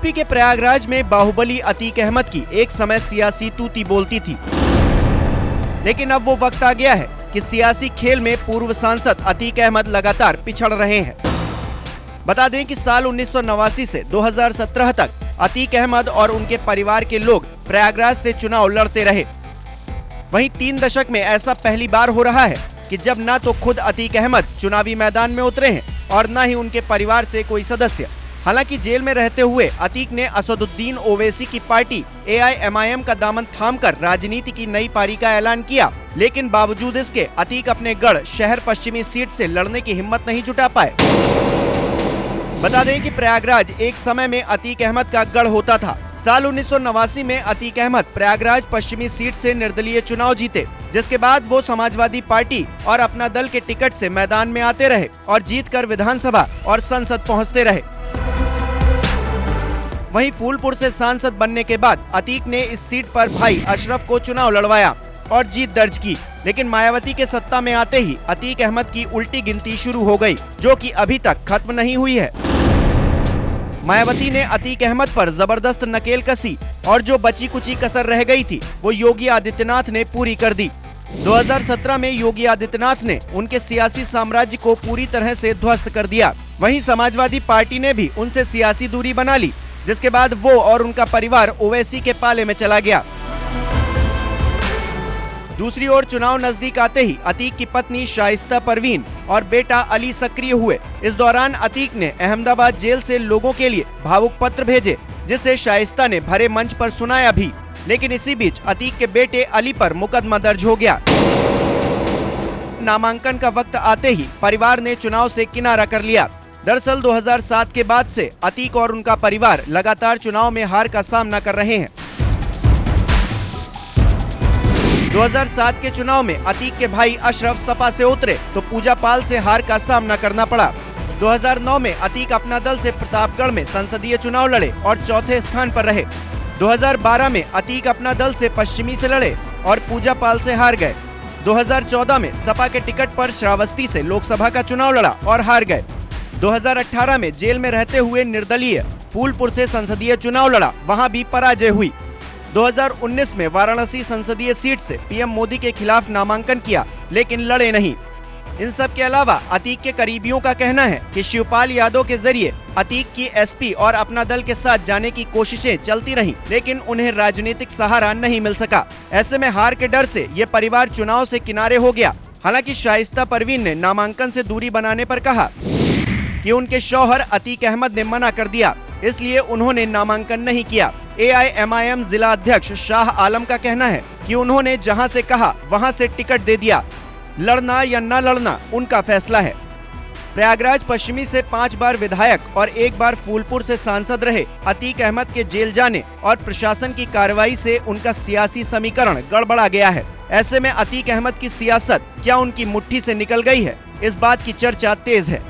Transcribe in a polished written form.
UP के प्रयागराज में बाहुबली अतीक अहमद की एक समय सियासी तूती बोलती थी, लेकिन अब वो वक्त आ गया है कि सियासी खेल में पूर्व सांसद अतीक अहमद लगातार पिछड़ रहे हैं। बता दें कि साल 1989 से 2017 तक अतीक अहमद और उनके परिवार के लोग प्रयागराज से चुनाव लड़ते रहे। वहीं 3 दशक में ऐसा पहली बार हो रहा है कि जब न तो खुद अतीक अहमद चुनावी मैदान में उतरे हैं और न ही उनके परिवार से कोई सदस्य। हालांकि जेल में रहते हुए अतीक ने असदुद्दीन ओवैसी की पार्टी AIMIM का दामन थामकर राजनीति की नई पारी का ऐलान किया, लेकिन बावजूद इसके अतीक अपने गढ़ शहर पश्चिमी सीट से लड़ने की हिम्मत नहीं जुटा पाए। बता दें कि प्रयागराज एक समय में अतीक अहमद का गढ़ होता था। साल 1989 में अतीक अहमद प्रयागराज पश्चिमी सीट से निर्दलीय चुनाव जीते, जिसके बाद वो समाजवादी पार्टी और अपना दल के टिकट से मैदान में आते रहे और जीतकर विधानसभा और संसद पहुंचते रहे। वहीं फूलपुर से सांसद बनने के बाद अतीक ने इस सीट पर भाई अशरफ को चुनाव लड़वाया और जीत दर्ज की, लेकिन मायावती के सत्ता में आते ही अतीक अहमद की उल्टी गिनती शुरू हो गई, जो कि अभी तक खत्म नहीं हुई है। मायावती ने अतीक अहमद पर जबरदस्त नकेल कसी और जो बची कुची कसर रह गई थी वो योगी आदित्यनाथ ने पूरी कर दी। 2017 में योगी आदित्यनाथ ने उनके सियासी साम्राज्य को पूरी तरह से ध्वस्त कर दिया। वहीं समाजवादी पार्टी ने भी उनसे सियासी दूरी बना ली, जिसके बाद वो और उनका परिवार ओवैसी के पाले में चला गया। दूसरी ओर चुनाव नजदीक आते ही अतीक की पत्नी शाइस्ता परवीन और बेटा अली सक्रिय हुए। इस दौरान अतीक ने अहमदाबाद जेल से लोगों के लिए भावुक पत्र भेजे, जिसे शाइस्ता ने भरे मंच पर सुनाया भी, लेकिन इसी बीच अतीक के बेटे अली पर मुकदमा दर्ज हो गया। नामांकन का वक्त आते ही परिवार ने चुनाव से किनारा कर लिया। दरअसल 2007 के बाद से अतीक और उनका परिवार लगातार चुनाव में हार का सामना कर रहे हैं। 2007 के चुनाव में अतीक के भाई अशरफ सपा से उतरे तो पूजा पाल से हार का सामना करना पड़ा। 2009 में अतीक अपना दल से प्रतापगढ़ में संसदीय चुनाव लड़े और चौथे स्थान पर रहे। 2012 में अतीक अपना दल से पश्चिमी से लड़े और पूजा पाल से हार गए। 2014 में सपा के टिकट पर श्रावस्ती से लोकसभा का चुनाव लड़ा और हार गए। 2018 में जेल में रहते हुए निर्दलीय फूलपुर से संसदीय चुनाव लड़ा, वहां भी पराजय हुई। 2019 में वाराणसी संसदीय सीट से पीएम मोदी के खिलाफ नामांकन किया, लेकिन लड़े नहीं। इन सब के अलावा अतीक के करीबियों का कहना है कि शिवपाल यादव के जरिए अतीक की SP और अपना दल के साथ जाने की कोशिशें चलती रहीं, लेकिन उन्हें राजनीतिक सहारा नहीं मिल सका। ऐसे में हार के डर से ये परिवार चुनाव से किनारे हो गया। हालांकि शाइस्ता परवीन ने नामांकन से दूरी बनाने पर कहा कि उनके शौहर अतीक अहमद ने मना कर दिया, इसलिए उन्होंने नामांकन नहीं किया। AIMIM जिला अध्यक्ष शाह आलम का कहना है कि उन्होंने जहां से कहा वहां से टिकट दे दिया। लड़ना या न लड़ना उनका फैसला है। प्रयागराज पश्चिमी से 5 बार विधायक और 1 बार फूलपुर से सांसद रहे अतीक अहमद के जेल जाने और प्रशासन की कार्रवाई से उनका सियासी समीकरण गड़बड़ा गया है। ऐसे में अतीक अहमद की सियासत क्या उनकी मुट्ठी से निकल गई है, इस बात की चर्चा तेज है।